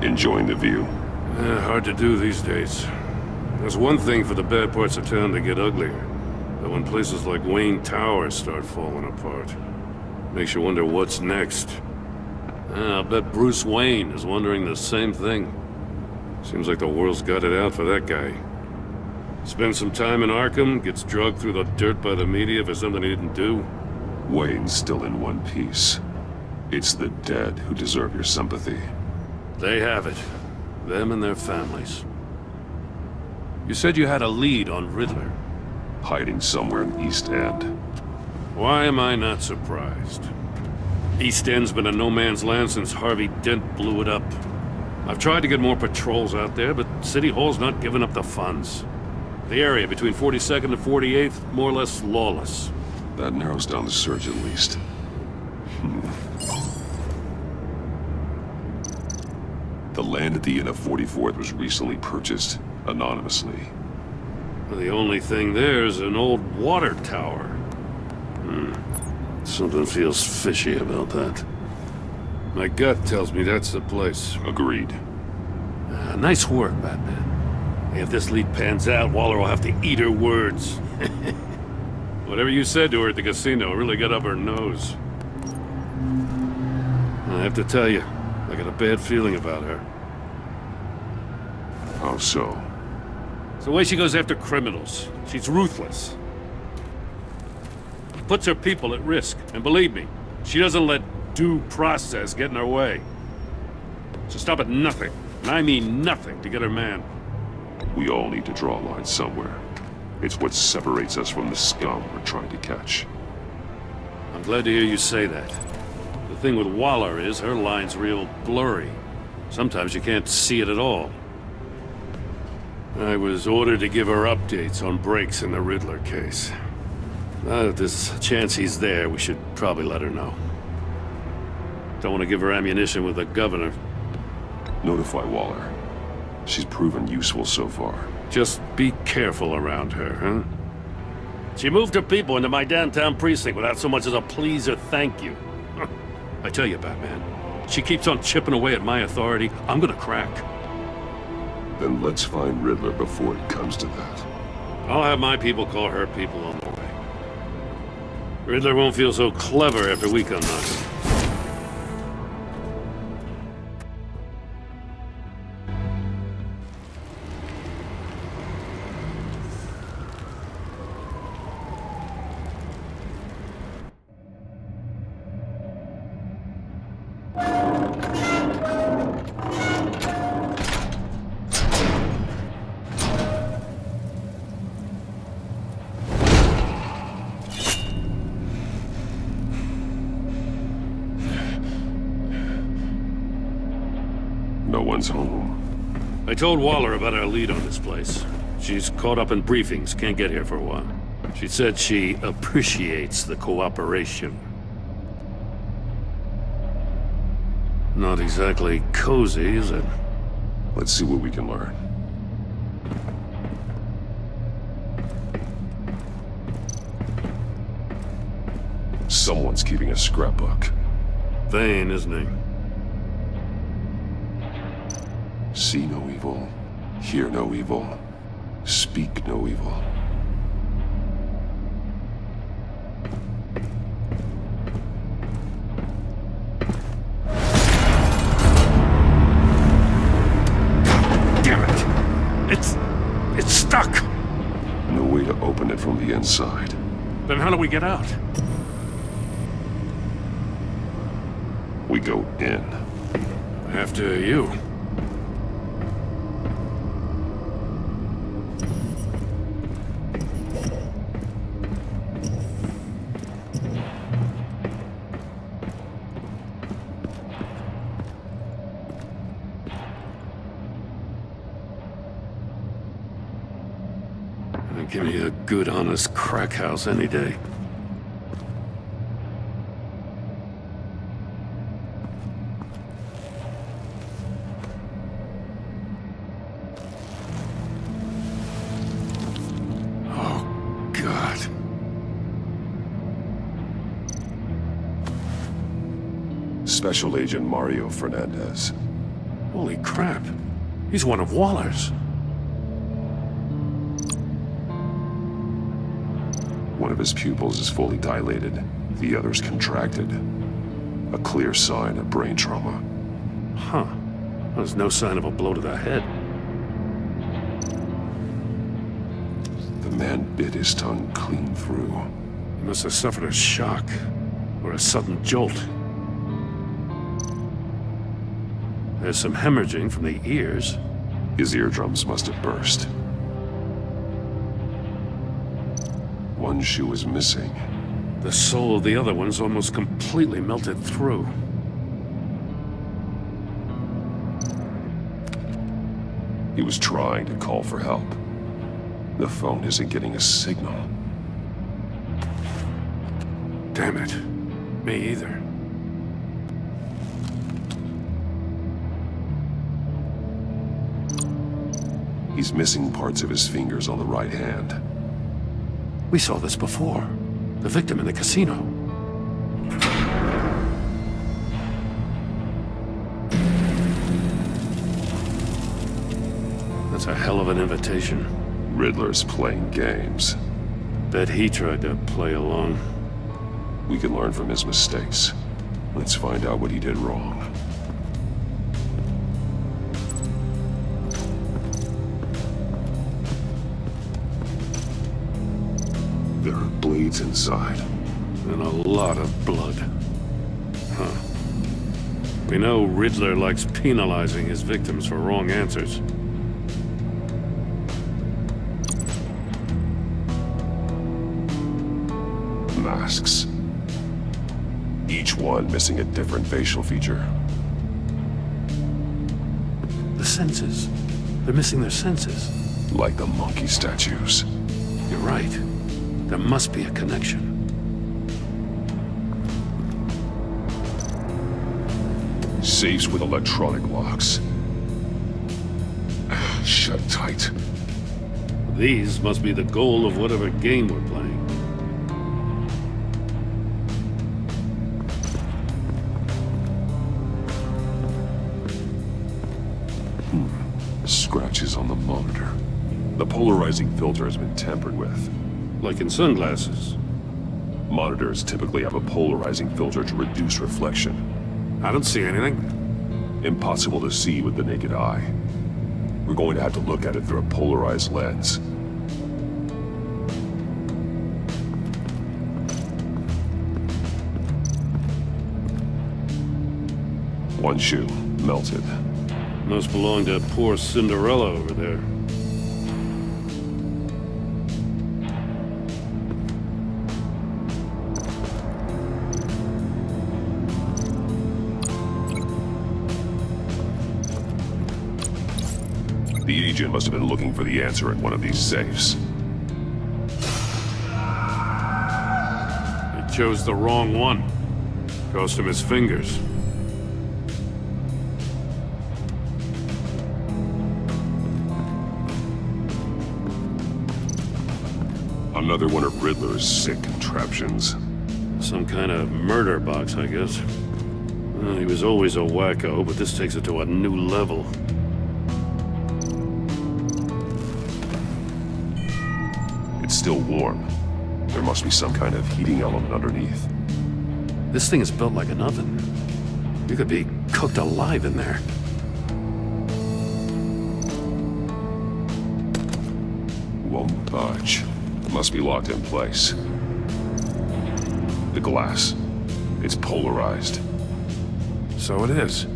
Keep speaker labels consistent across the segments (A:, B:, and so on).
A: Enjoying the view?
B: Hard to do these days. There's one thing for the bad parts of town to get uglier. But when places like Wayne Tower start falling apart, makes you wonder what's next. I'll bet Bruce Wayne is wondering the same thing. Seems like the world's got it out for that guy. Spends some time in Arkham, gets drugged through the dirt by the media for something he didn't do.
A: Wayne's still in one piece. It's the dead who deserve your sympathy.
B: They have it. Them and their families. You said you had a lead on Riddler.
A: Hiding somewhere in East End.
B: Why am I not surprised? East End's been a no-man's land since Harvey Dent blew it up. I've tried to get more patrols out there, but City Hall's not giving up the funds. The area between 42nd and 48th, more or less lawless.
A: That narrows down the search at least. The land at the end of 44th was recently purchased, anonymously.
B: The only thing there is an old water tower. Something feels fishy about that. My gut tells me that's the place.
A: Agreed.
B: Nice work, Batman. If this lead pans out, Waller will have to eat her words. Whatever you said to her at the casino really got up her nose. I have to tell you, I got a bad feeling about her.
A: How so?
B: It's the way she goes after criminals. She's ruthless. Puts her people at risk. And believe me, she doesn't let due process get in her way. She'll stop at nothing, and I mean nothing, to get her man.
A: We all need to draw a line somewhere. It's what separates us from the scum we're trying to catch.
B: I'm glad to hear you say that. The thing with Waller is her line's real blurry. Sometimes you can't see it at all. I was ordered to give her updates on breaks in the Riddler case. Now that there's a chance he's there, we should probably let her know. Don't want to give her ammunition with the governor.
A: Notify Waller. She's proven useful so far.
B: Just be careful around her, huh? She moved her people into my downtown precinct without so much as a please or thank you. I tell you, Batman, she keeps on chipping away at my authority, I'm gonna crack.
A: Then let's find Riddler before it comes to that.
B: I'll have my people call her people on the way. Riddler won't feel so clever after we come knocking.
A: No one's home.
B: I told Waller about our lead on this place. She's caught up in briefings, can't get here for a while. She said she appreciates the cooperation. Not exactly cozy, is it?
A: Let's see what we can learn. Someone's keeping a scrapbook.
B: Vain, isn't he?
A: See no evil, hear no evil, speak no evil.
B: Damn it! It's stuck!
A: No way to open it from the inside.
B: Then how do we get out?
A: We go in.
B: After you. Give me a good, honest crack house any day. Oh, God.
A: Special Agent Mario Fernandez.
B: Holy crap. He's one of Waller's.
A: One of his pupils is fully dilated, the other's contracted. A clear sign of brain trauma.
B: Huh. There's no sign of a blow to the head.
A: The man bit his tongue clean through.
B: He must have suffered a shock, or a sudden jolt. There's some hemorrhaging from the ears.
A: His eardrums must have burst. One shoe is missing.
B: The sole of the other one's almost completely melted through.
A: He was trying to call for help. The phone isn't getting a signal.
B: Damn it. Me either.
A: He's missing parts of his fingers on the right hand.
B: We saw this before. The victim in the casino. That's a hell of an invitation.
A: Riddler's playing games.
B: Bet he tried to play along.
A: We can learn from his mistakes. Let's find out what he did wrong. There are blades inside.
B: And a lot of blood. Huh. We know Riddler likes penalizing his victims for wrong answers.
A: Masks. Each one missing a different facial feature.
B: The senses. They're missing their senses.
A: Like the monkey statues.
B: You're right. There must be a connection.
A: Safes with electronic locks. Shut tight.
B: These must be the goal of whatever game we're playing.
A: Scratches on the monitor. The polarizing filter has been tampered with.
B: Like in sunglasses.
A: Monitors typically have a polarizing filter to reduce reflection.
B: I don't see anything.
A: Impossible to see with the naked eye. We're going to have to look at it through a polarized lens. One shoe, melted.
B: Must belong to poor Cinderella over there.
A: The agent must have been looking for the answer in one of these safes.
B: He chose the wrong one. Cost him his fingers.
A: Another one of Riddler's sick contraptions.
B: Some kind of murder box, I guess. Well, he was always a wacko, but this takes it to a new level.
A: It's still warm. There must be some kind of heating element underneath.
B: This thing is built like an oven. You could be cooked alive in there.
A: Won't budge. Must be locked in place. The glass. It's polarized.
B: So it is.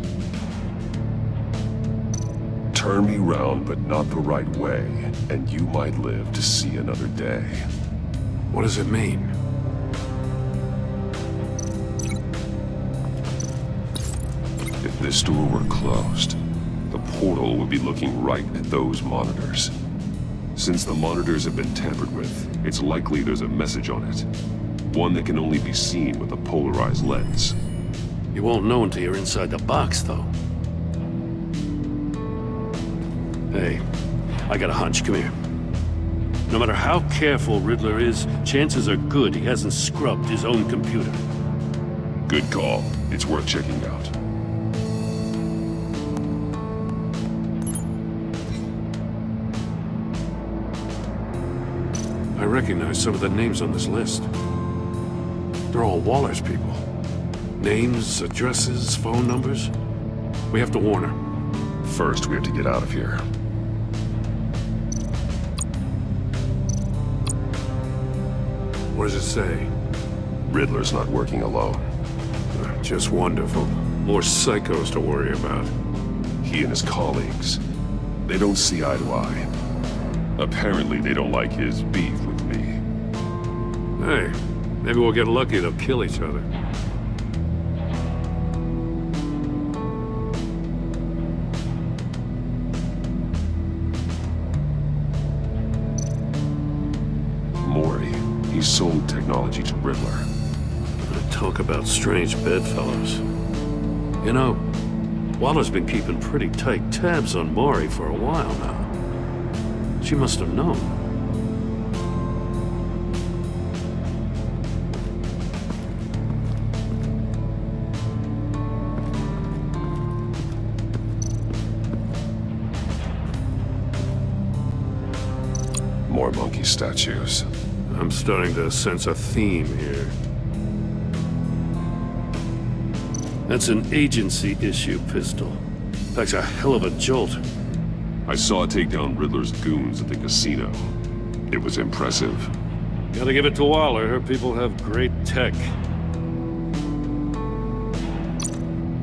A: Turn me round, but not the right way, and you might live to see another day.
B: What does it mean?
A: If this door were closed, the portal would be looking right at those monitors. Since the monitors have been tampered with, it's likely there's a message on it. One that can only be seen with a polarized lens.
B: You won't know until you're inside the box, though. Hey, I got a hunch. Come here. No matter how careful Riddler is, chances are good he hasn't scrubbed his own computer.
A: Good call. It's worth checking out.
B: recognize some of the names on this list. They're all Waller's people. Names, addresses, phone numbers. We have to warn her.
A: First, we have to get out of here.
B: What does it say?
A: Riddler's not working alone.
B: Just wonderful. More psychos to worry about.
A: He and his colleagues, they don't see eye to eye. Apparently, they don't like his beef with me.
B: Hey, maybe we'll get lucky they'll kill each other.
A: Mori, he sold technology to Riddler.
B: Talk about strange bedfellows. You know, Waller's been keeping pretty tight tabs on Mori for a while now. She must have known.
A: More monkey statues.
B: I'm starting to sense a theme here. That's an agency-issue pistol. Packs a hell of a jolt.
A: I saw it take down Riddler's goons at the casino. It was impressive.
B: Gotta give it to Waller. Her people have great tech.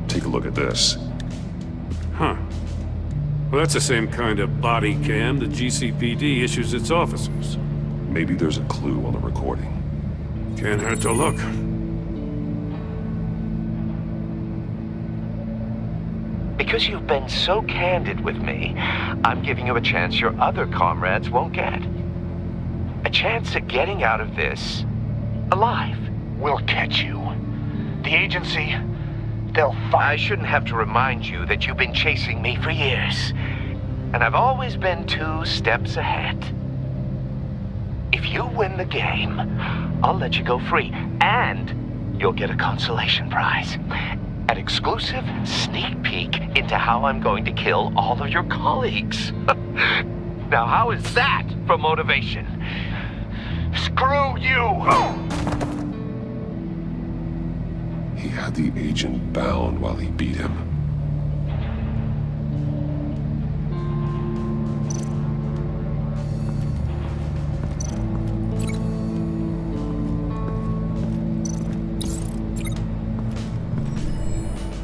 A: Take a look at this.
B: Huh. Well, that's the same kind of body cam the GCPD issues its officers.
A: Maybe there's a clue on the recording.
B: Can't hurt to look.
C: Because you've been so candid with me, I'm giving you a chance your other comrades won't get. A chance at getting out of this alive.
D: We'll catch you. The agency, they'll
C: I
D: find...
C: shouldn't have to remind you that you've been chasing me for years. And I've always been 2 steps ahead. If you win the game, I'll let you go free. And you'll get a consolation prize. An exclusive sneak peek into how I'm going to kill all of your colleagues. Now, how is that for motivation?
D: Screw you!
A: He had the agent bound while he beat him.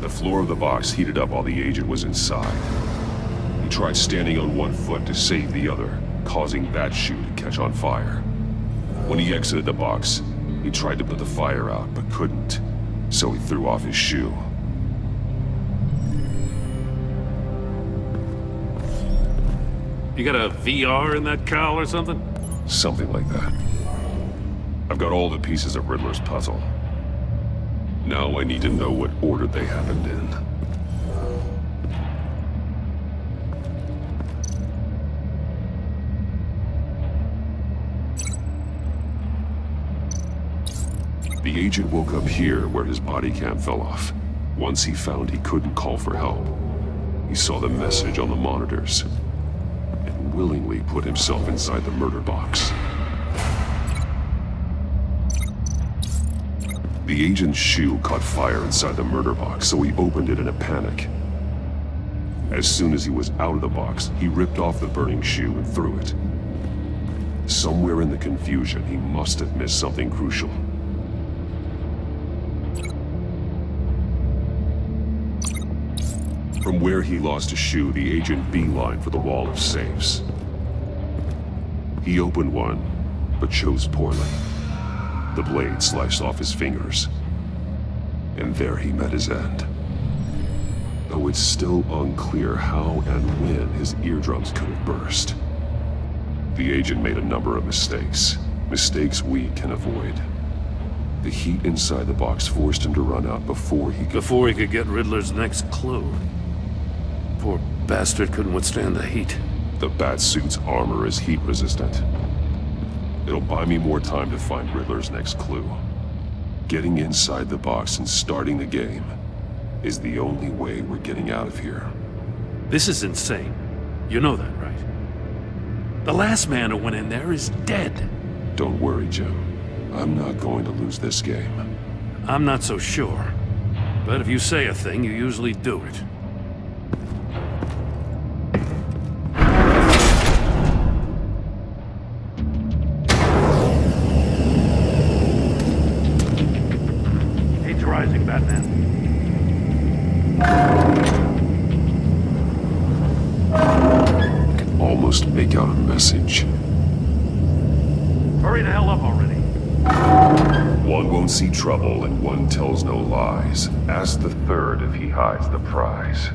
A: The floor of the box heated up while the agent was inside. He tried standing on one foot to save the other, causing that shoe to catch on fire. When he exited the box, he tried to put the fire out, but couldn't, so he threw off his shoe.
B: You got a VR in that cowl or something?
A: Something like that. I've got all the pieces of Riddler's puzzle. Now I need to know what order they happened in. The agent woke up here where his body cam fell off. Once he found he couldn't call for help, he saw the message on the monitors and willingly put himself inside the murder box. The agent's shoe caught fire inside the murder box, so he opened it in a panic. As soon as he was out of the box, he ripped off the burning shoe and threw it. Somewhere in the confusion, he must have missed something crucial. From where he lost a shoe, the agent beelined for the wall of safes. He opened one, but chose poorly. The blade sliced off his fingers. And there he met his end. Though it's still unclear how and when his eardrums could have burst. The agent made a number of mistakes. Mistakes we can avoid. The heat inside the box forced him to run out before he could
B: get Riddler's next clue. Poor bastard couldn't withstand the heat.
A: The Batsuit's armor is heat resistant. It'll buy me more time to find Riddler's next clue. Getting inside the box and starting the game is the only way we're getting out of here.
B: This is insane. You know that, right? The last man who went in there is dead.
A: Don't worry, Jim. I'm not going to lose this game.
B: I'm not so sure. But if you say a thing, you usually do it. Heat's rising, Batman.
A: I can almost make out a message.
B: Hurry the hell up already.
A: One won't see trouble and one tells no lies. Ask the third if he hides the prize.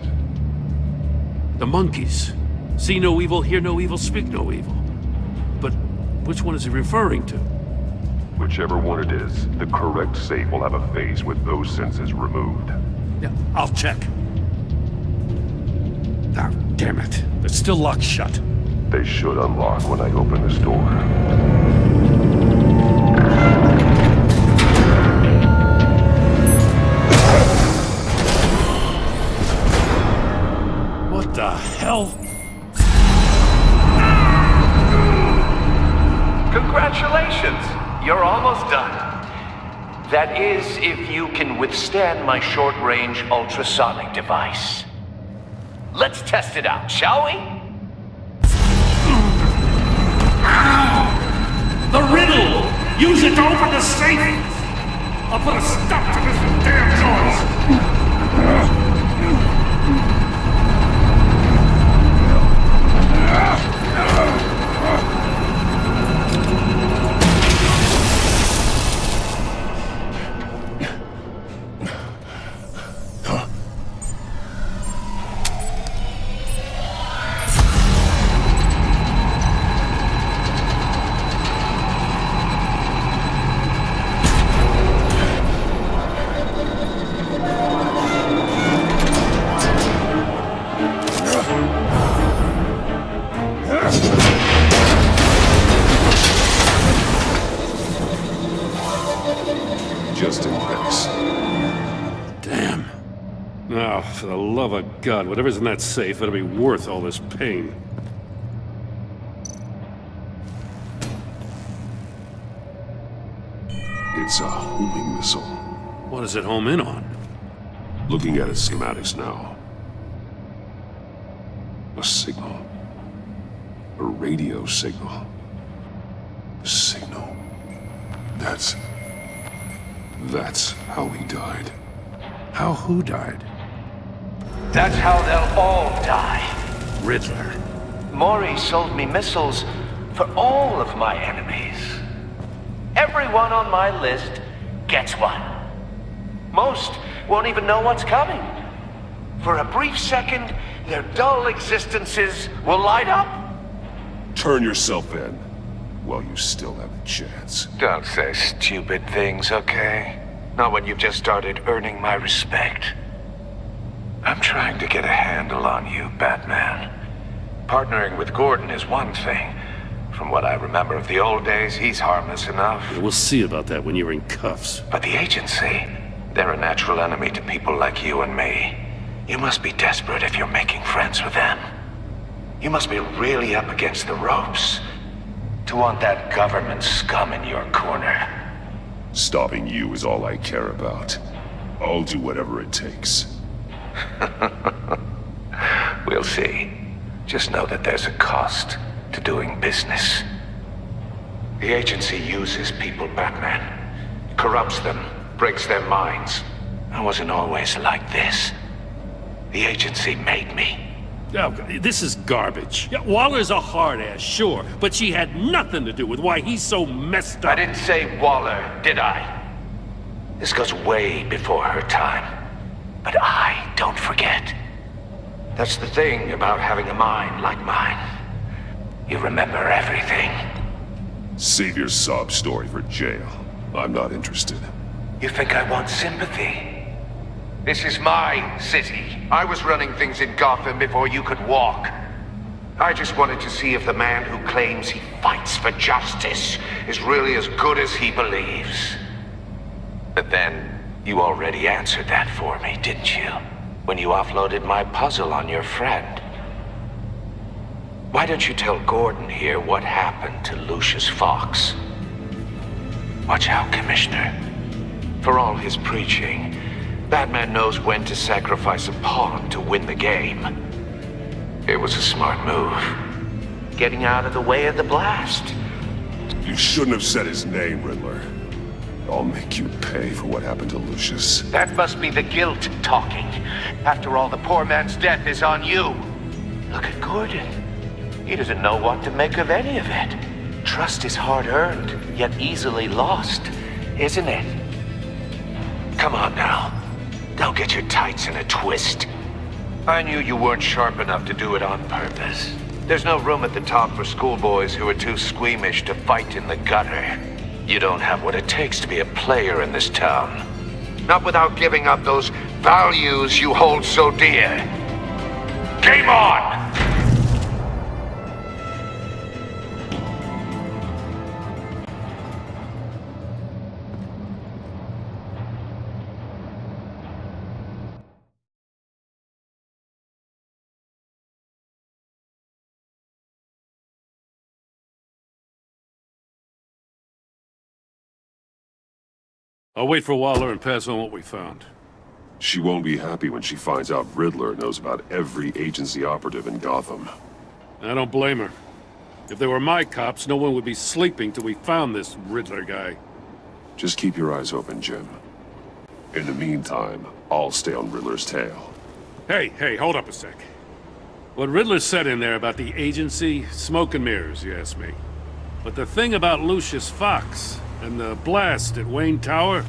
B: The monkeys. See no evil, hear no evil, speak no evil. But which one is he referring to?
A: Whichever one it is, the correct safe will have a face with those senses removed.
B: Yeah, I'll check. Ah, damn it. They're still locked shut.
A: They should unlock when I open this door.
B: What the hell?
C: Congratulations! You're almost done. That is, if you can withstand my short-range ultrasonic device. Let's test it out, shall we?
B: The riddle! Use it to open the safe! I'll put a stop to this damn noise!
A: Just in case.
B: Damn. Oh, for the love of God, whatever's in that safe, it'll be worth all this pain.
A: It's a homing missile.
B: What does it home in on?
A: Looking at its schematics now. A signal. A radio signal. A signal. That's how he died.
B: How who died?
C: That's how they'll all die.
B: Riddler.
C: Maury sold me missiles for all of my enemies. Everyone on my list gets one. Most won't even know what's coming. For a brief second, their dull existences will light up.
A: Turn yourself in while you still have a chance.
C: Don't say stupid things, okay? Not when you've just started earning my respect. I'm trying to get a handle on you, Batman. Partnering with Gordon is one thing. From what I remember of the old days, he's harmless enough.
B: We'll see about that when you're in cuffs.
C: But the agency, they're a natural enemy to people like you and me. You must be desperate if you're making friends with them. You must be really up against the ropes to want that government scum in your corner.
A: Stopping you is all I care about. I'll do whatever it takes.
C: We'll see. Just know that there's a cost to doing business. The agency uses people, Batman. Corrupts them, breaks their minds. I wasn't always like this. The agency made me.
B: Oh, this is garbage. Yeah, Waller's a hard ass, sure, but she had nothing to do with why he's so messed up.
C: I didn't say Waller, did I? This goes way before her time. But I don't forget. That's the thing about having a mind like mine. You remember everything.
A: Save your sob story for jail. I'm not interested.
C: You think I want sympathy? This is my city. I was running things in Gotham before you could walk. I just wanted to see if the man who claims he fights for justice is really as good as he believes. But then, you already answered that for me, didn't you? When you offloaded my puzzle on your friend. Why don't you tell Gordon here what happened to Lucius Fox? Watch out, Commissioner. For all his preaching, Batman knows when to sacrifice a pawn to win the game. It was a smart move. Getting out of the way of the blast.
A: You shouldn't have said his name, Riddler. I'll make you pay for what happened to Lucius.
C: That must be the guilt talking. After all, the poor man's death is on you. Look at Gordon. He doesn't know what to make of any of it. Trust is hard-earned, yet easily lost, isn't it? Come on now. Don't get your tights in a twist. I knew you weren't sharp enough to do it on purpose. There's no room at the top for schoolboys who are too squeamish to fight in the gutter. You don't have what it takes to be a player in this town. Not without giving up those values you hold so dear. Game on!
B: I'll wait for Waller and pass on what we found.
A: She won't be happy when she finds out Riddler knows about every agency operative in Gotham.
B: I don't blame her. If they were my cops, no one would be sleeping till we found this Riddler guy.
A: Just keep your eyes open, Jim. In the meantime, I'll stay on Riddler's tail.
B: Hey, hold up a sec. What Riddler said in there about the agency, smoke and mirrors, you ask me. But the thing about Lucius Fox and the blast at Wayne Tower,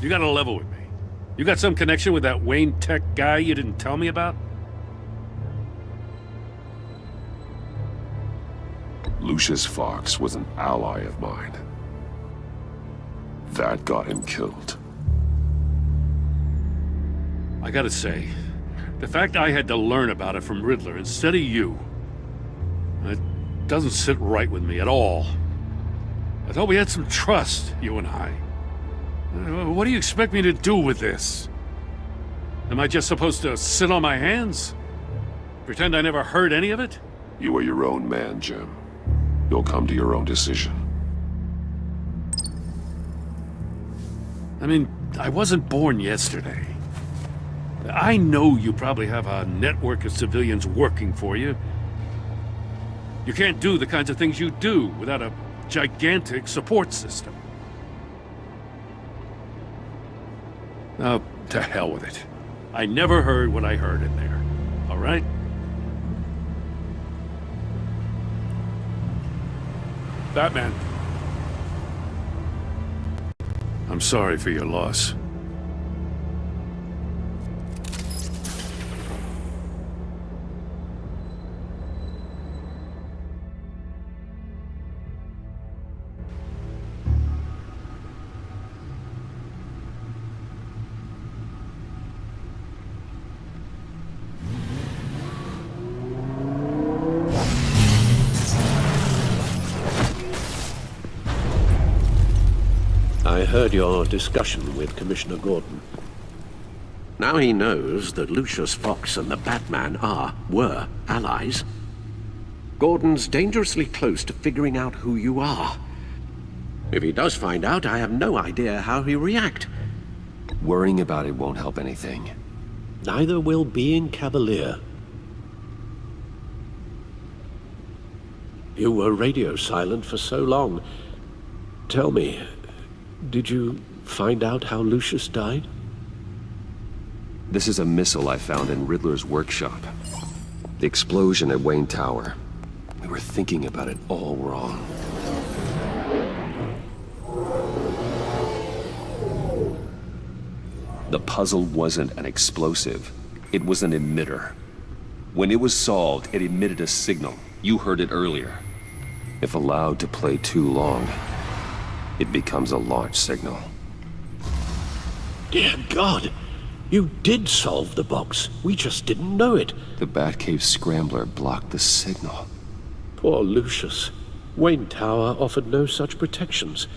B: you gotta level with me. You got some connection with that Wayne Tech guy you didn't tell me about?
A: Lucius Fox was an ally of mine. That got him killed.
B: I gotta say, the fact I had to learn about it from Riddler instead of you, it doesn't sit right with me at all. I thought we had some trust, you and I. What do you expect me to do with this? Am I just supposed to sit on my hands? Pretend I never heard any of it?
A: You are your own man, Jim. You'll come to your own decision.
B: I mean, I wasn't born yesterday. I know you probably have a network of civilians working for you. You can't do the kinds of things you do without a gigantic support system. Oh, to hell with it. I never heard what I heard in there, all right? Batman. I'm sorry for your loss.
E: I heard your discussion with Commissioner Gordon. Now he knows that Lucius Fox and the Batman were allies. Gordon's dangerously close to figuring out who you are. If he does find out, I have no idea how he'll react.
F: Worrying about it won't help anything.
E: Neither will being cavalier. You were radio silent for so long. Tell me, did you find out how Lucius died?
F: This is a missile I found in Riddler's workshop. The explosion at Wayne Tower. We were thinking about it all wrong. The puzzle wasn't an explosive. It was an emitter. When it was solved, it emitted a signal. You heard it earlier. If allowed to play too long, it becomes a launch signal.
E: Dear God! You did solve the box. We just didn't know it.
F: The Batcave Scrambler blocked the signal.
E: Poor Lucius. Wayne Tower offered no such protections.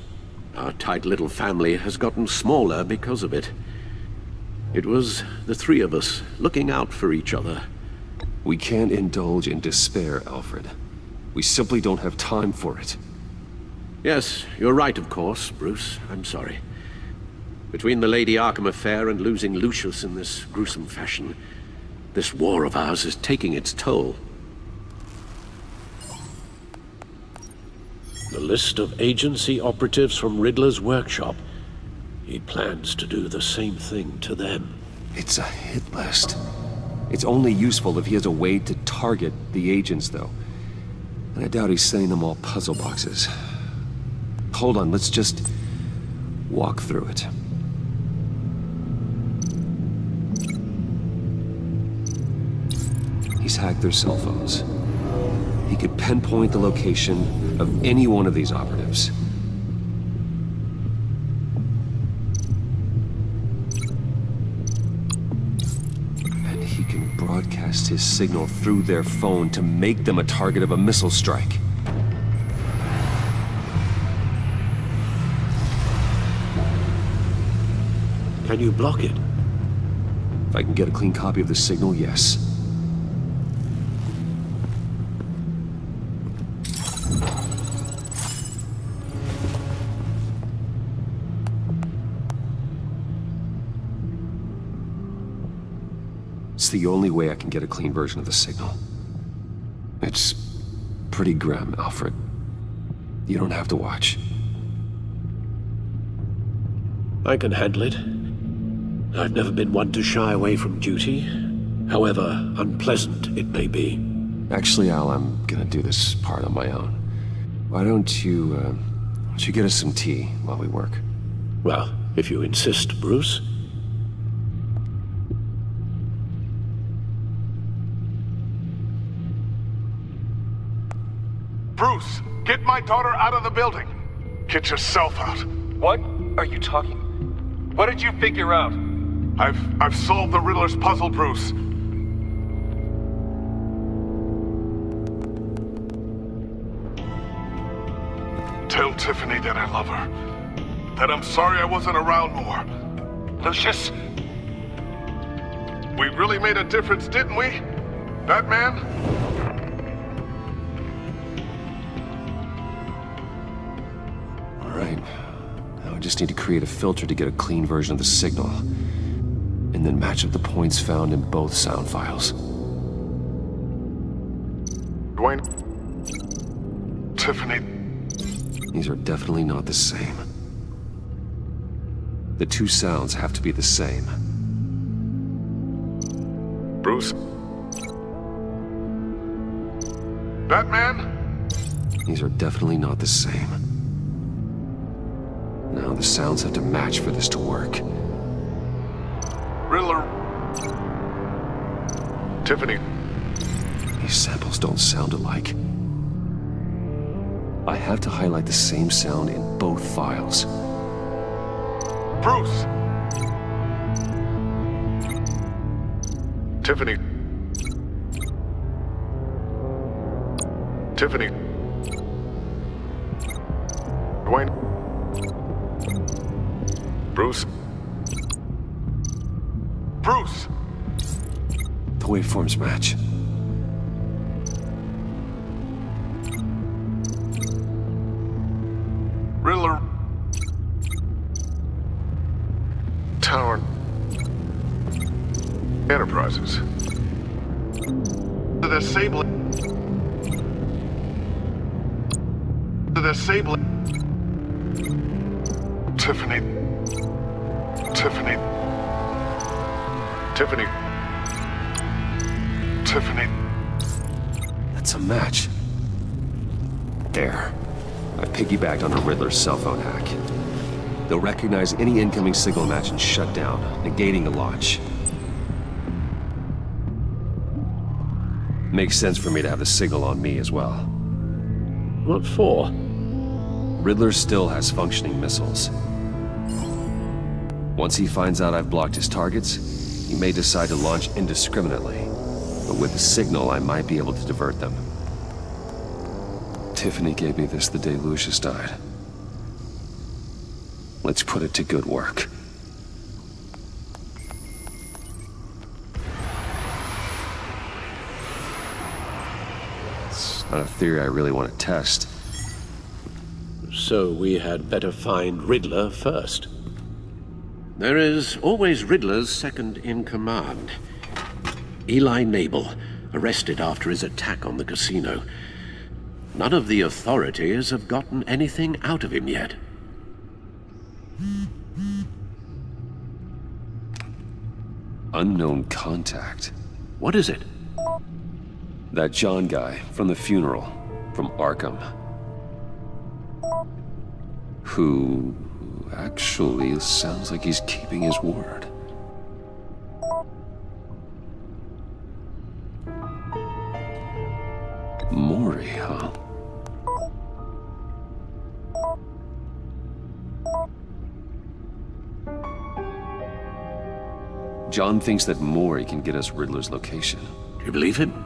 E: Our tight little family has gotten smaller because of it. It was the three of us looking out for each other.
F: We can't indulge in despair, Alfred. We simply don't have time for it.
E: Yes, you're right, of course, Bruce. I'm sorry. Between the Lady Arkham affair and losing Lucius in this gruesome fashion, this war of ours is taking its toll. The list of agency operatives from Riddler's workshop. He plans to do the same thing to them.
F: It's a hit list. It's only useful if he has a way to target the agents, though. And I doubt he's sending them all puzzle boxes. Hold on, let's just walk through it. He's hacked their cell phones. He could pinpoint the location of any one of these operatives. And he can broadcast his signal through their phone to make them a target of a missile strike.
E: Can you block it?
F: If I can get a clean copy of the signal, yes. It's the only way I can get a clean version of the signal. It's pretty grim, Alfred. You don't have to watch.
E: I can handle it. I've never been one to shy away from duty, however unpleasant it may be.
F: Actually, Al, I'm gonna do this part on my own. Why don't you get us some tea while we work?
E: Well, if you insist, Bruce.
G: Bruce, get my daughter out of the building. Get yourself out.
H: What are you talking? What did you figure out?
G: I've solved the Riddler's puzzle, Bruce. Tell Tiffany that I love her. That I'm sorry I wasn't around more.
H: Lucius?
G: We really made a difference, didn't we? Batman?
F: All right. Now I just need to create a filter to get a clean version of the signal. And then match up the points found in both sound files.
G: Dwayne? Tiffany?
F: These are definitely not the same. The two sounds have to be the same.
G: Bruce? Batman?
F: These are definitely not the same. Now the sounds have to match for this to work.
G: Riddler? Tiffany?
F: These samples don't sound alike. I have to highlight the same sound in both files.
G: Bruce? Tiffany? Tiffany? Dwayne? Bruce? Bruce!
F: The waveforms match.
G: Riddler? Tower Enterprises. The disabling. The disabling. Tiffany. Tiffany. Tiffany. Tiffany.
F: That's a match. There. I piggybacked on a Riddler's cell phone hack. They'll recognize any incoming signal match and shut down, negating the launch. Makes sense for me to have the signal on me as well.
E: What for?
F: Riddler still has functioning missiles. Once he finds out I've blocked his targets, he may decide to launch indiscriminately. But with the signal, I might be able to divert them. Tiffany gave me this the day Lucius died. Let's put it to good work. It's not a theory I really want to test.
E: So we had better find Riddler first. There is always Riddler's second-in-command. Eli Nabel, arrested after his attack on the casino. None of the authorities have gotten anything out of him yet.
F: Unknown contact.
E: What is it?
F: That John guy from the funeral, from Arkham. Who actually sounds like he's keeping his word. Maury, huh? John thinks that Maury can get us Riddler's location.
E: Do you believe him?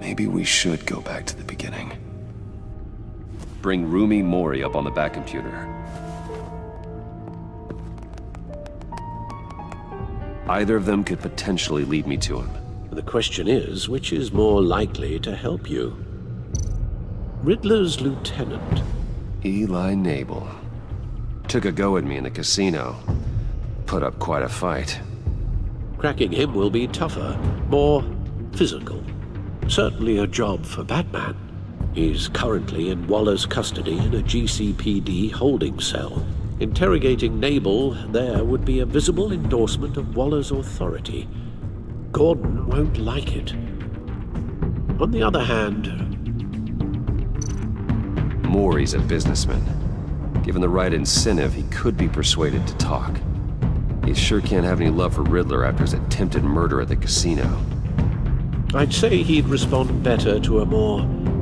F: Maybe we should go back to the beginning. Bring Rumi Mori up on the back computer. Either of them could potentially lead me to him.
E: The question is, which is more likely to help you? Riddler's lieutenant.
F: Eli Nabel. Took a go at me in the casino. Put up quite a fight.
E: Cracking him will be tougher, more physical. Certainly a job for Batman. He's currently in Waller's custody in a GCPD holding cell. Interrogating Nabel there would be a visible endorsement of Waller's authority. Gordon won't like it. On the other hand...
F: Maury's a businessman. Given the right incentive, he could be persuaded to talk. He sure can't have any love for Riddler after his attempted murder at the casino.
E: I'd say he'd respond better to a more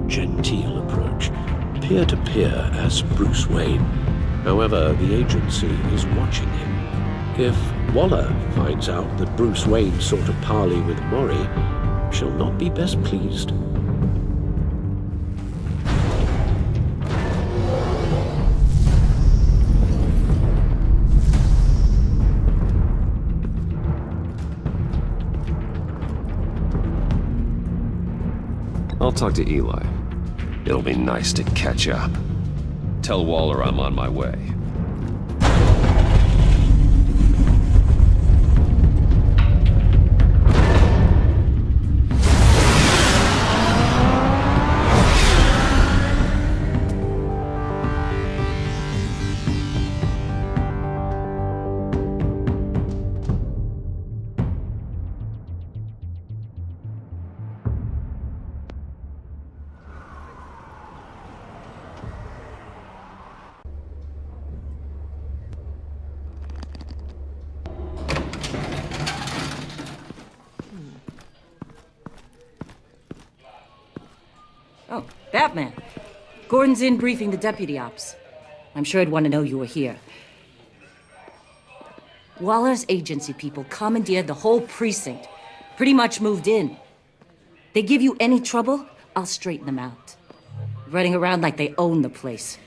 E: genteel approach, peer-to-peer as Bruce Wayne. However, the agency is watching him. If Waller finds out that Bruce Wayne sought a parley with Maury, she'll not be best pleased.
F: I'll talk to Eli. It'll be nice to catch up. Tell Waller I'm on my way.
I: Oh, Batman. Gordon's in briefing the deputy ops. I'm sure I'd want to know you were here. Waller's agency people commandeered the whole precinct. Pretty much moved in. They give you any trouble, I'll straighten them out. Running around like they own the place.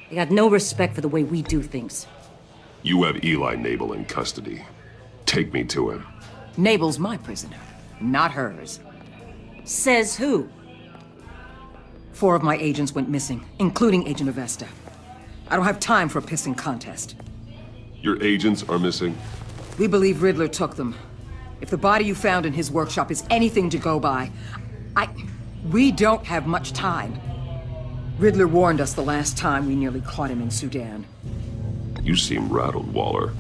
I: They got no respect for the way we do things.
A: You have Eli Nabel in custody. Take me to him.
J: Nabel's my prisoner, not hers.
I: Says who?
J: 4 of my agents went missing, including Agent Avesta. I don't have time for a pissing contest.
A: Your agents are missing?
J: We believe Riddler took them. If the body you found in his workshop is anything to go by, we don't have much time. Riddler warned us the last time we nearly caught him in Sudan.
A: You seem rattled, Waller.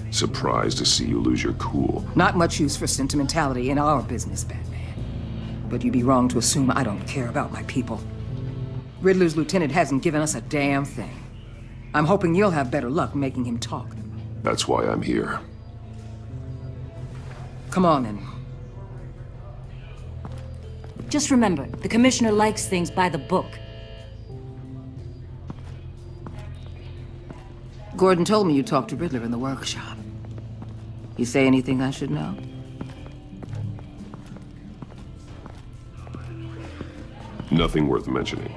A: Surprised to see you lose your cool.
J: Not much use for sentimentality in our business, Batman. But you'd be wrong to assume I don't care about my people. Riddler's lieutenant hasn't given us a damn thing. I'm hoping you'll have better luck making him talk.
A: That's why I'm here.
J: Come on, then.
I: Just remember, the commissioner likes things by the book.
J: Gordon told me you talked to Riddler in the workshop. You say anything I should know?
A: Nothing worth mentioning.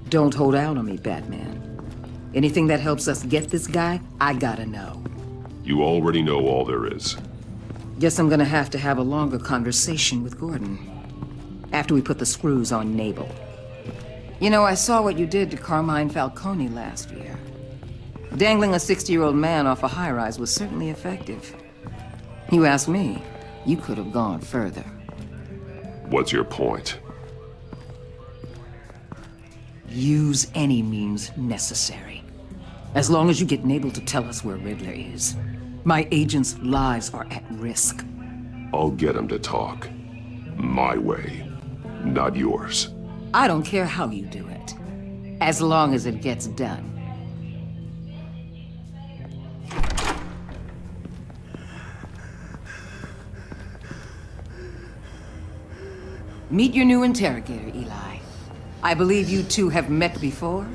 J: Don't hold out on me, Batman. Anything that helps us get this guy, I gotta know.
A: You already know all there is.
J: Guess I'm gonna have to have a longer conversation with Gordon. After we put the screws on Nabel. You know, I saw what you did to Carmine Falcone last year. Dangling a 60-year-old man off a high-rise was certainly effective. You ask me, you could have gone further.
A: What's your point?
J: Use any means necessary. As long as you get Nabel to tell us where Riddler is. My agents' lives are at risk.
A: I'll get him to talk. My way, not yours.
J: I don't care how you do it, as long as it gets done. Meet your new interrogator, Eli. I believe you two have met before?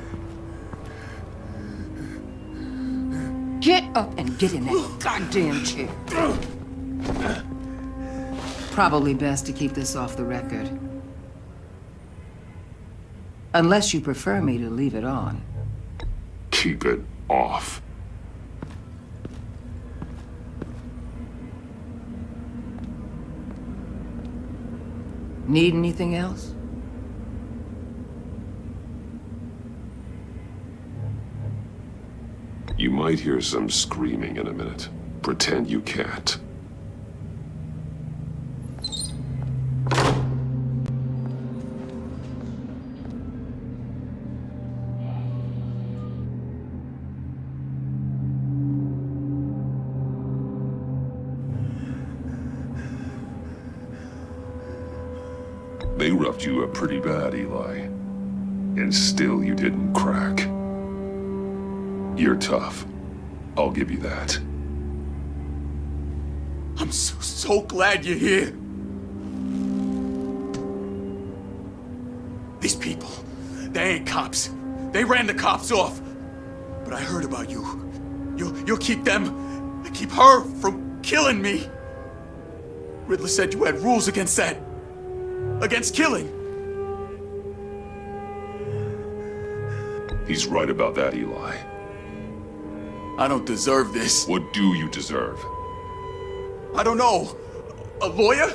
J: Get up and get in that goddamn chair. Probably best to keep this off the record. Unless you prefer me to leave it on.
A: Keep it off.
J: Need anything else?
A: You might hear some screaming in a minute. Pretend you can't. They roughed you up pretty bad, Eli. And still you didn't crack. You're tough. I'll give you that.
K: I'm so glad you're here. These people, they ain't cops. They ran the cops off. But I heard about you. You'll keep them, keep her from killing me. Riddler said you had rules against that. Against killing.
A: He's right about that, Eli.
K: I don't deserve this.
A: What do you deserve?
K: I don't know. A lawyer?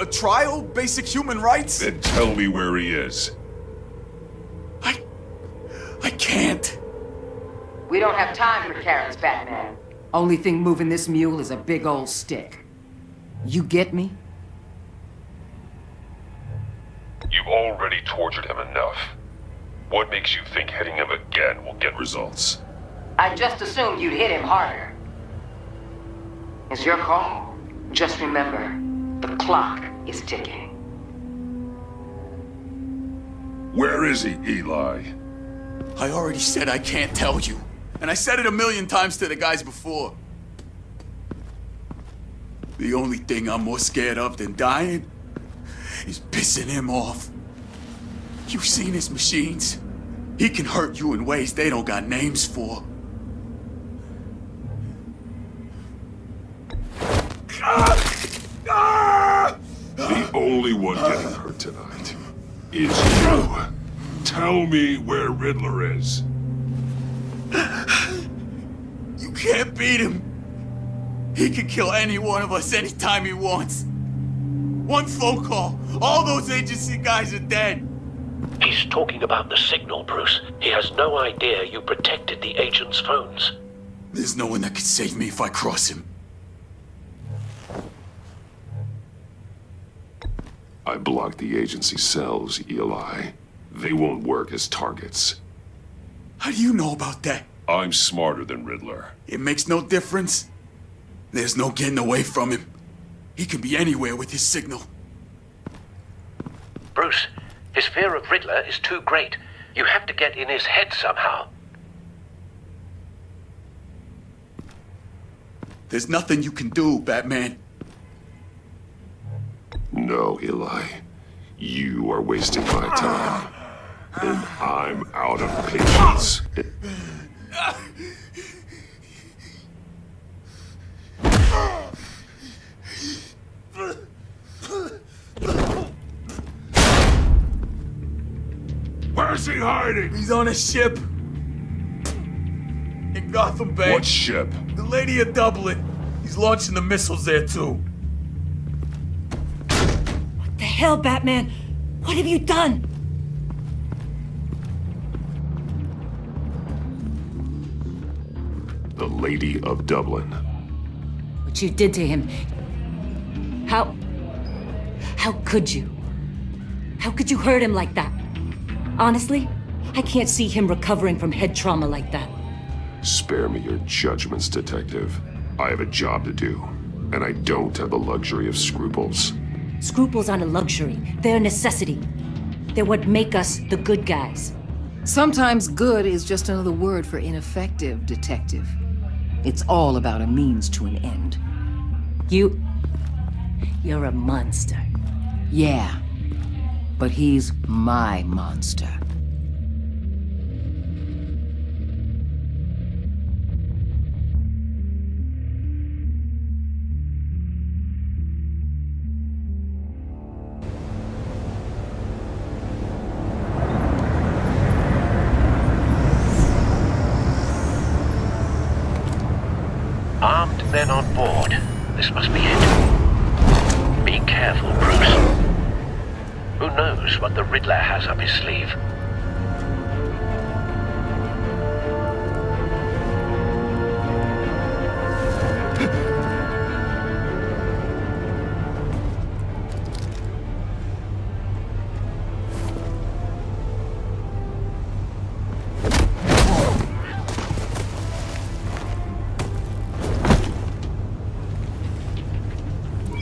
K: A trial? Basic human rights?
A: Then tell me where he is.
K: I can't.
J: We don't have time for Karen's Batman. Only thing moving this mule is a big old stick. You get me?
A: You've already tortured him enough. What makes you think hitting him again will get results?
J: I just assumed you'd hit him harder. It's your call. Just remember, the clock is ticking.
A: Where is he, Eli?
K: I already said I can't tell you. And I said it 1,000,000 times to the guys before. The only thing I'm more scared of than dying is pissing him off. You've seen his machines. He can hurt you in ways they don't got names for.
A: The only one getting hurt tonight is you. Tell me where Riddler is.
K: You can't beat him. He can kill any one of us anytime he wants. One phone call, all those agency guys are dead.
C: He's talking about the signal, Bruce. He has no idea you protected the agent's phones.
K: There's no one that can save me if I cross him.
A: I blocked the agency cells, Eli. They won't work as targets.
K: How do you know about that?
A: I'm smarter than Riddler.
K: It makes no difference. There's no getting away from him. He can be anywhere with his signal.
C: Bruce, his fear of Riddler is too great. You have to get in his head somehow.
K: There's nothing you can do, Batman.
A: No, Eli. You are wasting my time. And I'm out of patience. Where's he hiding?
K: He's on a ship. In Gotham Bay.
A: What ship?
K: The Lady of Dublin. He's launching the missiles there, too.
I: What the hell, Batman? What have you done?
A: The Lady of Dublin.
I: What you did to him. How could you? How could you hurt him like that? Honestly, I can't see him recovering from head trauma like that.
A: Spare me your judgments, Detective. I have a job to do, and I don't have the luxury of scruples.
I: Scruples aren't a luxury. They're a necessity. They're what make us the good guys.
J: Sometimes good is just another word for ineffective, Detective. It's all about a means to an end.
I: You're a monster.
J: Yeah, but he's my monster.
C: Armed men on board. This must be it. Be careful, Bruce. Who knows what the Riddler has up his sleeve?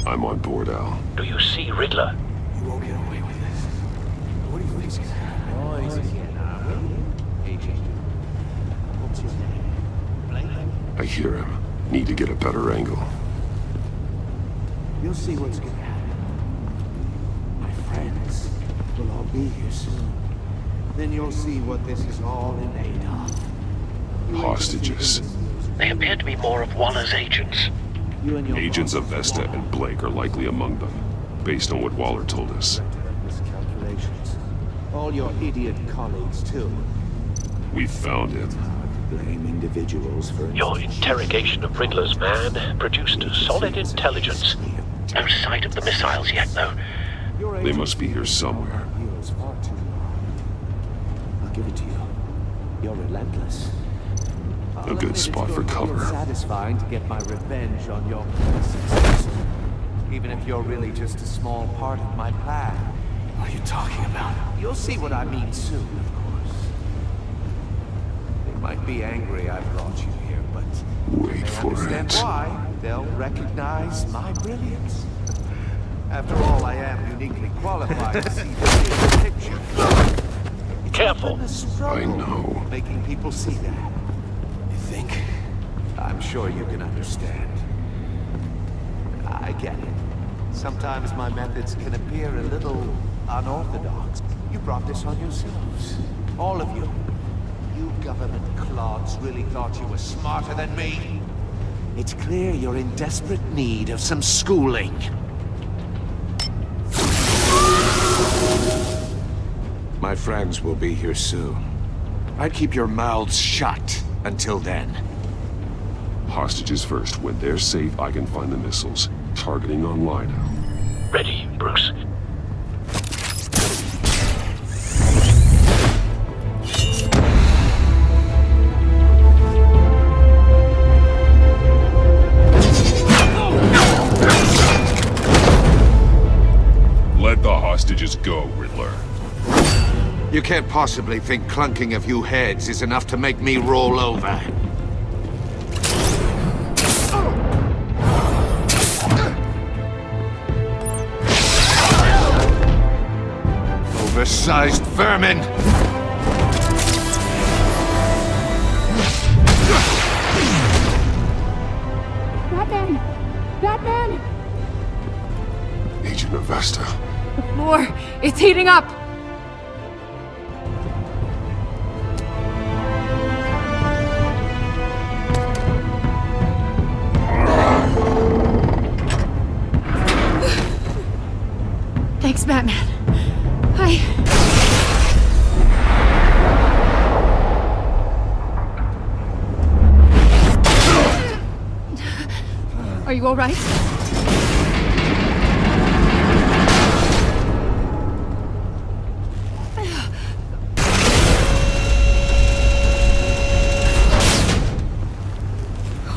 A: I'm on board, Al.
C: Do you see Riddler?
K: You won't get away with this. What do you think's gonna happen?
L: Oh, easy. Agent. What's your name? Blake?
A: I hear him. Need to get a better angle.
L: You'll see what's gonna happen. My friends will all be here soon. Then you'll see what this is all in aid of.
A: Hostages.
C: They appear to be more of Waller's agents.
L: You and your
A: Agents of
L: bosses
A: Vesta
L: swap
A: and Blake are likely among them, based on what Waller told us.
L: miscalculations. All your idiot colleagues, too.
A: We found him.
L: Blame individuals for
C: Your interrogation of Riddler's man produced solid intelligence. No sight of the missiles yet, though.
A: They must be here somewhere.
L: Heroes far too long. I'll give it to you. You're relentless.
A: A good spot for cover.
L: It's satisfying to get my revenge on your predecessors. Even if you're really just a small part of my plan.
K: What are you talking about?
L: You'll see what I mean soon, of course. They might be angry I brought you here, but
A: Wait
L: they
A: for
L: understand
A: it.
L: why. They'll recognize my brilliance. After all, I am uniquely qualified to see the big picture.
C: Careful.
L: Even the struggle
A: I know.
L: Making people see that.
K: You think?
L: I'm sure you can understand. I get it. Sometimes my methods can appear a little unorthodox. You brought this on yourselves. All of you. You government clods really thought you were smarter than me. It's clear you're in desperate need of some schooling. My friends will be here soon. I'd keep your mouths shut until then.
A: Hostages first. When they're safe, I can find the missiles. Targeting online.
C: Ready, Bruce.
A: Let the hostages go, Riddler.
L: You can't possibly think clunking a few heads is enough to make me roll over. Oversized vermin!
M: Batman! Batman!
A: Agent of Vesta.
M: The floor, it's heating up! Thanks, Batman. you all right?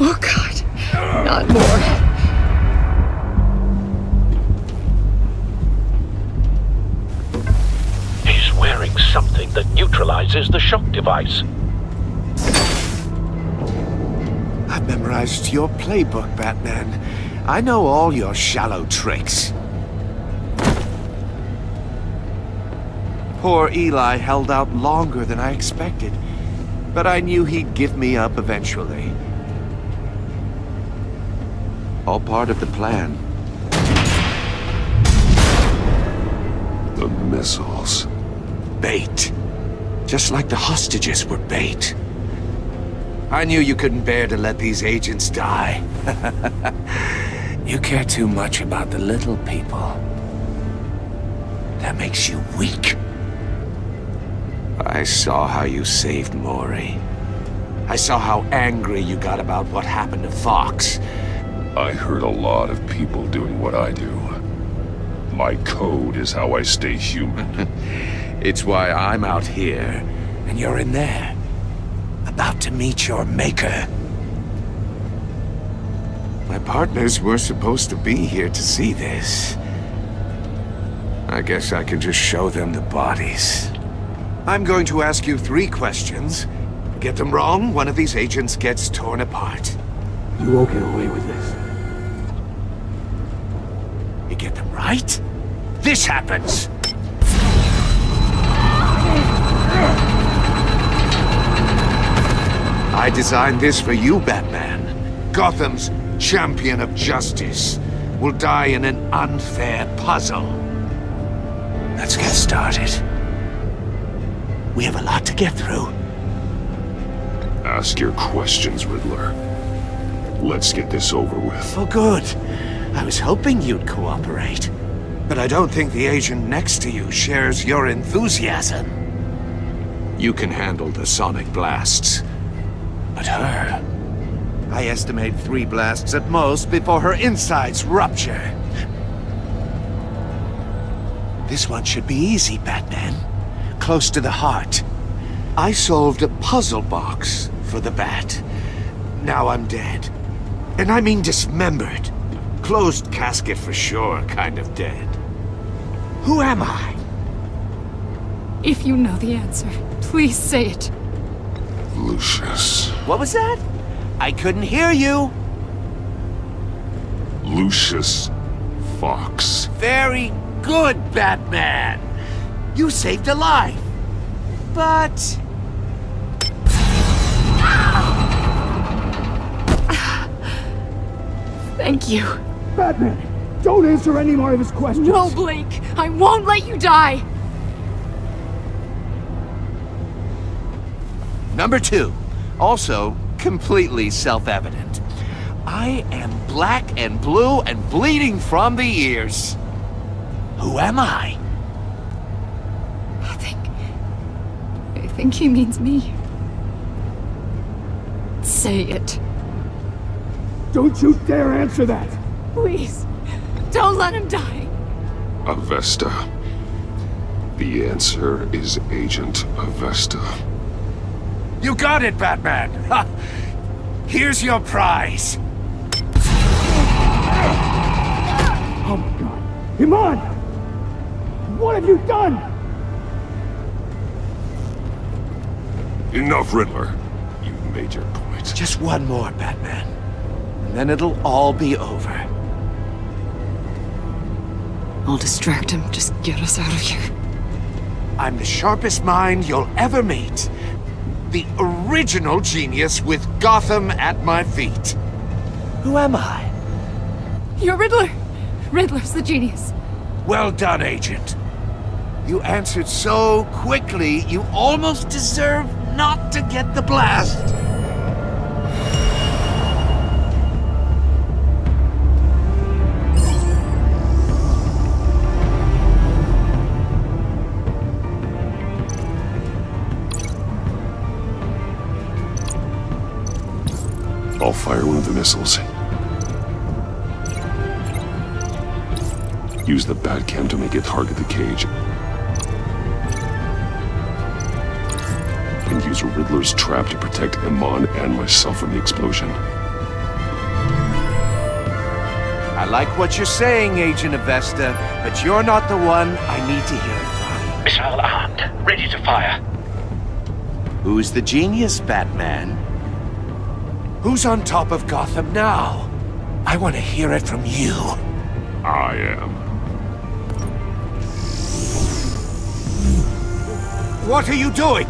M: Oh, God. Not more.
N: He's wearing something that neutralizes the shock device.
L: I've memorized your playbook, Batman. I know all your shallow tricks. Poor Eli held out longer than I expected, but I knew he'd give me up eventually. All part of the plan.
A: The missiles.
L: Bait. Just like the hostages were bait. I knew you couldn't bear to let these agents die. You care too much about the little people. That makes you weak. I saw how you saved Maury. I saw how angry you got about what happened to Fox.
A: I hurt a lot of people doing what I do. My code is how I stay human.
L: It's why I'm out here, and you're in there. About to meet your maker. My partners were supposed to be here to see this. I guess I can just show them the bodies. I'm going to ask you 3 questions. Get them wrong, one of these agents gets torn apart.
O: You won't get away with this.
L: You get them right, this happens. I designed this for you, Batman. Gotham's champion of justice will die in an unfair puzzle. Let's get started. We have a lot to get through.
A: Ask your questions, Riddler. Let's get this over with.
L: Oh, good. I was hoping you'd cooperate. But I don't think the agent next to you shares your enthusiasm. You can handle the sonic blasts. But her... I estimate 3 blasts at most before her insides rupture. This one should be easy, Batman. Close to the heart. I solved a puzzle box for the Bat. Now I'm dead. And I mean dismembered. Closed casket for sure, kind of dead. Who am I?
M: If you know the answer, please say it.
A: Lucius.
L: What was that? I couldn't hear you.
A: Lucius Fox.
L: Very good, Batman. You saved a life. But...
M: Thank you.
O: Batman, don't answer any more of his questions.
M: No, Blake. I won't let you die.
L: Number 2. Also, completely self-evident. I am black and blue and bleeding from the ears. Who am I?
M: I think he means me. Say it.
O: Don't you dare answer that!
M: Please, don't let him die.
A: Avesta. The answer is Agent Avesta.
L: You got it, Batman! Ha! Here's your prize!
O: Oh my god. Iman! What have you done?
A: Enough, Riddler. You've made your point.
L: Just one more, Batman. And then it'll all be over.
M: I'll distract him. Just get us out of here.
L: I'm the sharpest mind you'll ever meet. The original genius with Gotham at my feet. Who am I?
M: You're Riddler. Riddler's the genius.
L: Well done, Agent. You answered so quickly, you almost deserve not to get the blast.
A: I'll fire one of the missiles. Use the Batcam to make it target the cage. And use Riddler's trap to protect Iman and myself from the explosion.
L: I like what you're saying, Agent Avesta, but you're not the one I need to hear it from.
N: Missile armed, ready to fire.
L: Who's the genius, Batman? Who's on top of Gotham now? I want to hear it from you.
A: I am.
L: What are you doing?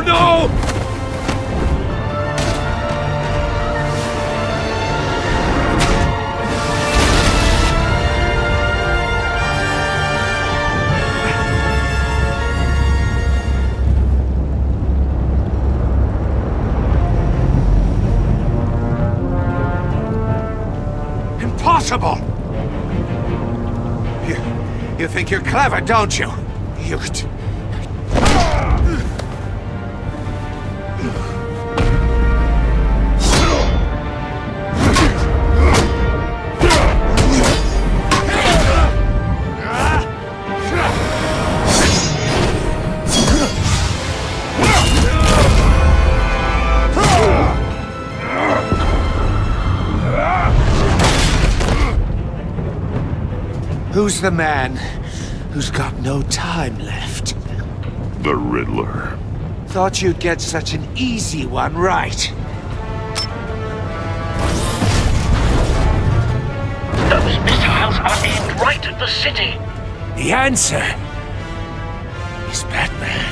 L: No! Impossible! You think you're clever, don't you? Who's the man who's got no time left?
A: The Riddler.
L: Thought you'd get such an easy one right.
N: Those missiles are aimed right at the city.
L: The answer is Batman.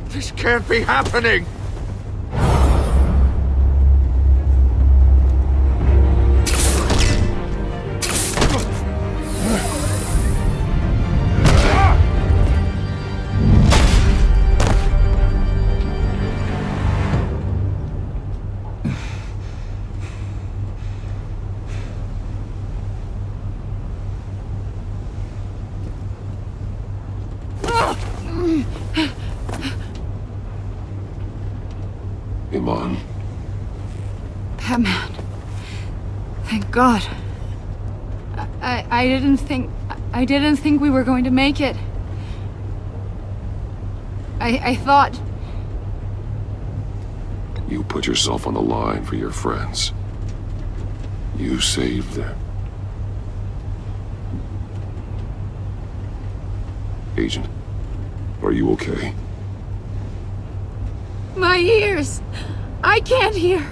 L: This can't be happening!
A: Iman.
M: Batman. Thank God. I didn't think we were going to make it. I thought...
A: You put yourself on the line for your friends. You saved them. Agent, are you okay?
M: My ears! I can't hear!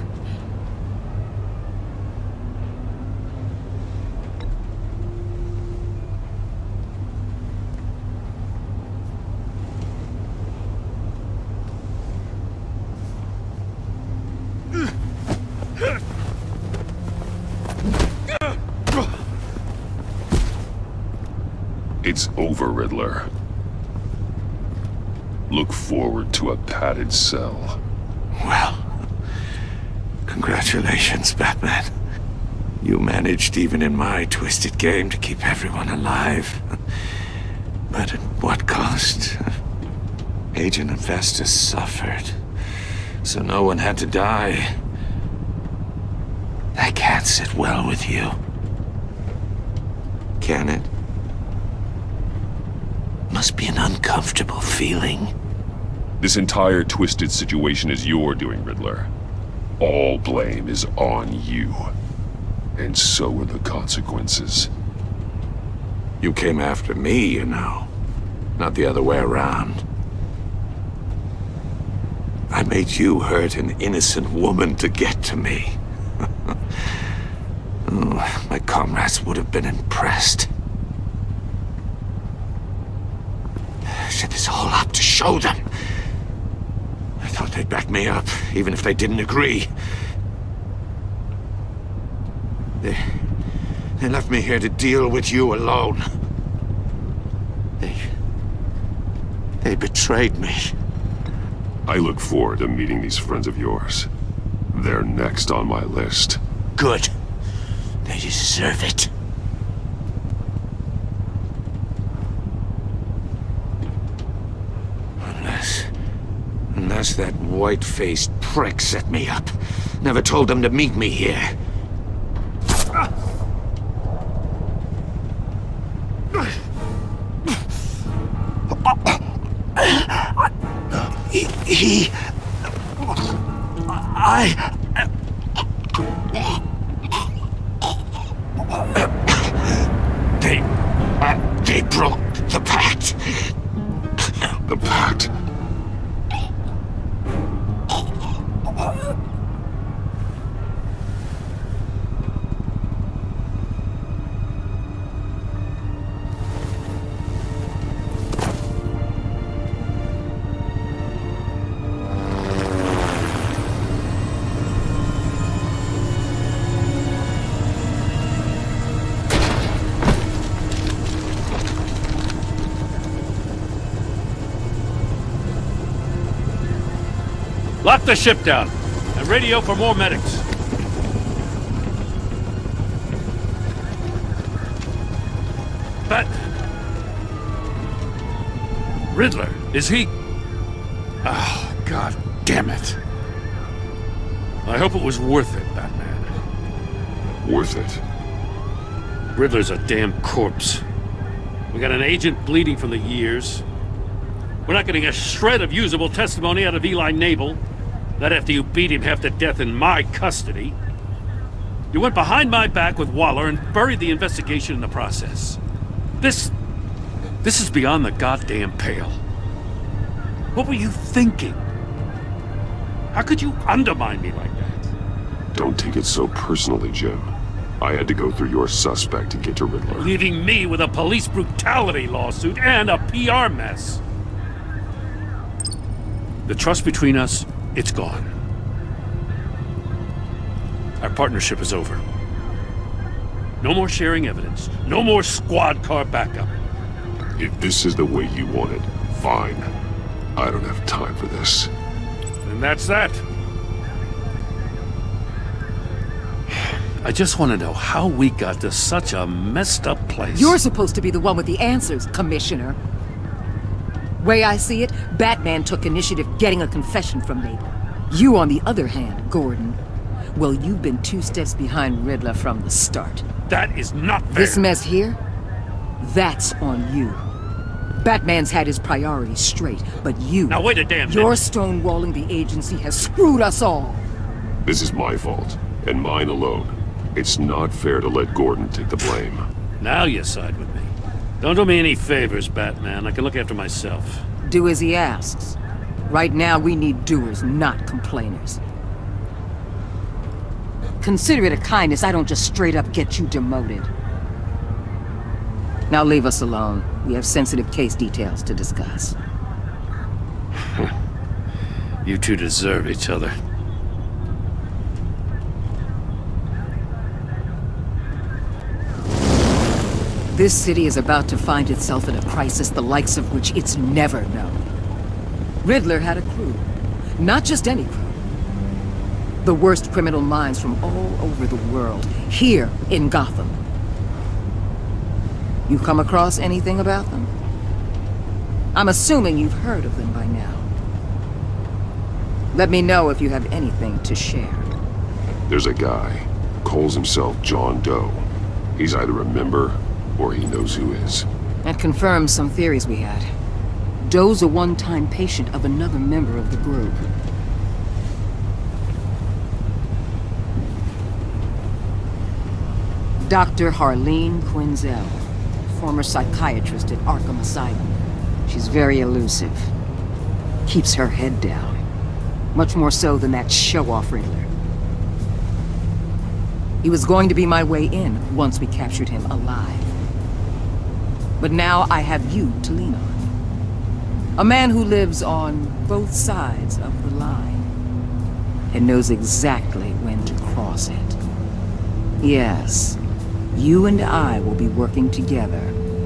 A: It's over, Riddler. Look forward to a padded cell.
L: Well, congratulations, Batman. You managed, even in my twisted game, to keep everyone alive. But at what cost? Agent Avesta suffered, so no one had to die. That can't sit well with you. Can it? Must be an uncomfortable feeling.
A: This entire twisted situation is your doing, Riddler. All blame is on you. And so are the consequences.
L: You came after me, you know. Not the other way around. I made you hurt an innocent woman to get to me. Oh, my comrades would have been impressed. I set this all up to show them. I thought they'd back me up, even if they didn't agree. They left me here to deal with you alone. They betrayed me.
A: I look forward to meeting these friends of yours. They're next on my list.
L: Good. They deserve it. Unless that white-faced prick set me up. Never told them to meet me here. They broke the pact.
A: The pact?
P: Lock the ship down, and radio for more medics. Riddler, is he... Oh, God damn it. I hope it was worth it, Batman.
A: Worth it?
P: Riddler's a damn corpse. We got an agent bleeding from the years. We're not getting a shred of usable testimony out of Eli Nabel. That after you beat him half to death in my custody. You went behind my back with Waller and buried the investigation in the process. This is beyond the goddamn pale. What were you thinking? How could you undermine me like that?
A: Don't take it so personally, Jim. I had to go through your suspect to get to Riddler.
P: Leaving me with a police brutality lawsuit and a PR mess. The trust between us, it's gone. Our partnership is over. No more sharing evidence. No more squad car backup.
A: If this is the way you want it, fine. I don't have time for this.
P: And that's that. I just want to know how we got to such a messed up place.
J: You're supposed to be the one with the answers, Commissioner. Way I see it, Batman took initiative getting a confession from me. You, on the other hand, Gordon, well, you've been 2 steps behind Riddler from the start.
P: That is not fair.
J: This mess here, that's on you. Batman's had his priorities straight, but you...
P: Now wait a damn minute.
J: Your stonewalling the agency has screwed us all.
A: This is my fault, and mine alone. It's not fair to let Gordon take the blame.
P: Now you side with me. Don't do me any favors, Batman. I can look after myself.
J: Do as he asks. Right now, we need doers, not complainers. Consider it a kindness I don't just straight up get you demoted. Now leave us alone. We have sensitive case details to discuss.
P: You two deserve each other.
J: This city is about to find itself in a crisis the likes of which it's never known. Riddler had a crew. Not just any crew. The worst criminal minds from all over the world, here in Gotham. You come across anything about them? I'm assuming you've heard of them by now. Let me know if you have anything to share.
A: There's a guy, calls himself John Doe. He's either a member, or he knows who is.
J: That confirms some theories we had. Doe's a one-time patient of another member of the group. Dr. Harleen Quinzel, former psychiatrist at Arkham Asylum. She's very elusive. Keeps her head down. Much more so than that show-off Riddler. He was going to be my way in once we captured him alive. But now I have you to lean on. A man who lives on both sides of the line and knows exactly when to cross it. Yes, you and I will be working together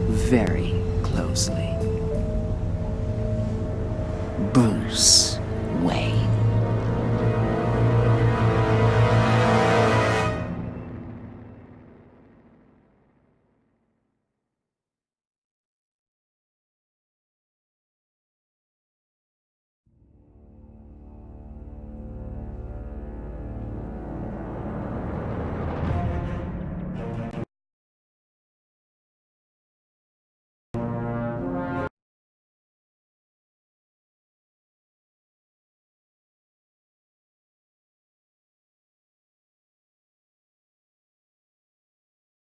J: very closely. Bruce.